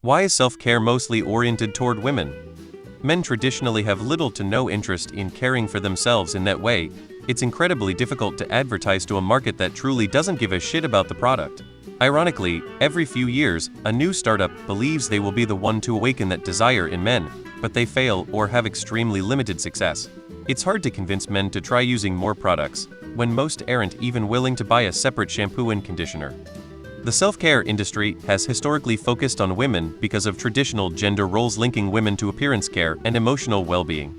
Why is self-care mostly oriented toward women? Men traditionally have little to no interest in caring for themselves in that way. It's incredibly difficult to advertise to a market that truly doesn't give a shit about the product. Ironically, every few years, a new startup believes they will be the one to awaken that desire in men, but they fail or have extremely limited success. It's hard to convince men to try using more products, when most aren't even willing to buy a separate shampoo and conditioner. The self-care industry has historically focused on women because of traditional gender roles linking women to appearance care and emotional well-being.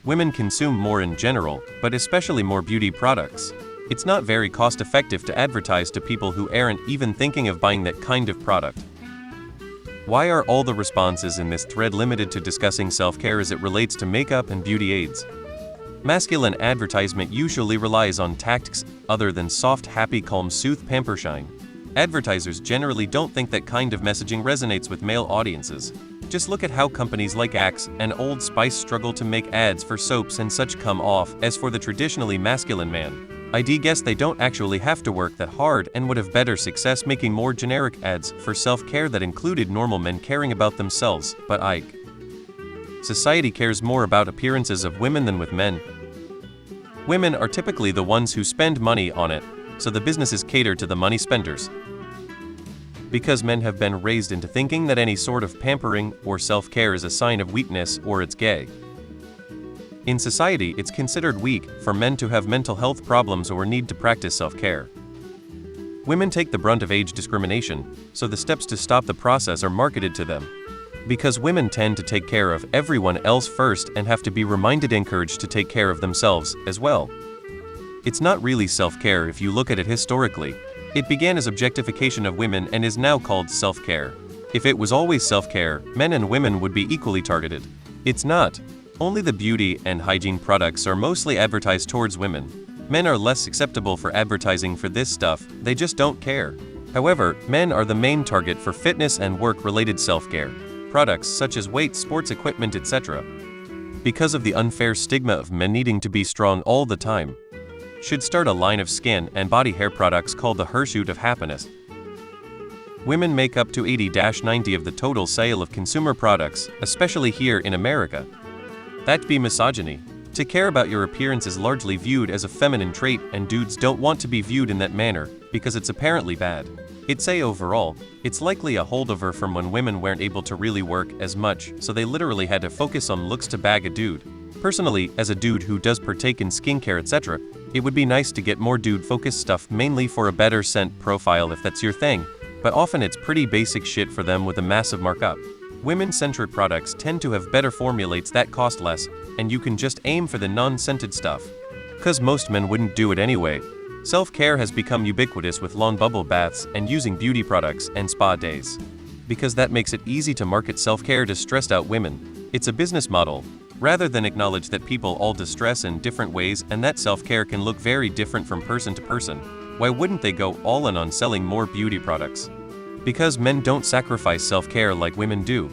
Women consume more in general, but especially more beauty products. It's not very cost-effective to advertise to people who aren't even thinking of buying that kind of product. Why are all the responses in this thread limited to discussing self-care as it relates to makeup and beauty aids? Masculine advertisement usually relies on tactics other than soft, happy, calm, soothe, pamper, shine. Advertisers generally don't think that kind of messaging resonates with male audiences. Just look at how companies like Axe and Old Spice struggle to make ads for soaps and such come off as for the traditionally masculine man. I'd guess they don't actually have to work that hard and would have better success making more generic ads for self-care that included normal men caring about themselves, but society cares more about appearances of women than with men. Women are typically the ones who spend money on it, so the businesses cater to the money spenders. Because men have been raised into thinking that any sort of pampering or self-care is a sign of weakness or it's gay. In society, it's considered weak for men to have mental health problems or need to practice self-care. Women take the brunt of age discrimination, so the steps to stop the process are marketed to them. Because women tend to take care of everyone else first and have to be encouraged to take care of themselves as well. It's not really self-care if you look at it historically. It began as objectification of women and is now called self-care. If it was always self-care, men and women would be equally targeted. It's not. Only the beauty and hygiene products are mostly advertised towards women. Men are less acceptable for advertising for this stuff, they just don't care. However, men are the main target for fitness and work-related self-care products such as weights, sports equipment, etc. Because of the unfair stigma of men needing to be strong all the time, should start a line of skin and body hair products called the Hirsute of Happiness. Women make up to 80-90% of the total sale of consumer products, especially here in America. That'd be misogyny. To care about your appearance is largely viewed as a feminine trait, and dudes don't want to be viewed in that manner because it's apparently bad. I'd say overall, it's likely a holdover from when women weren't able to really work as much, so they literally had to focus on looks to bag a dude. Personally, as a dude who does partake in skincare, etc., it would be nice to get more dude-focused stuff mainly for a better scent profile if that's your thing, but often it's pretty basic shit for them with a massive markup. Women-centric products tend to have better formulates that cost less, and you can just aim for the non-scented stuff. 'Cause most men wouldn't do it anyway. Self-care has become ubiquitous with long bubble baths and using beauty products and spa days. Because that makes it easy to market self-care to stressed-out women. It's a business model, rather than acknowledge that people all distress in different ways and that self-care can look very different from person to person. Why wouldn't they go all in on selling more beauty products? Because men don't sacrifice self-care like women do.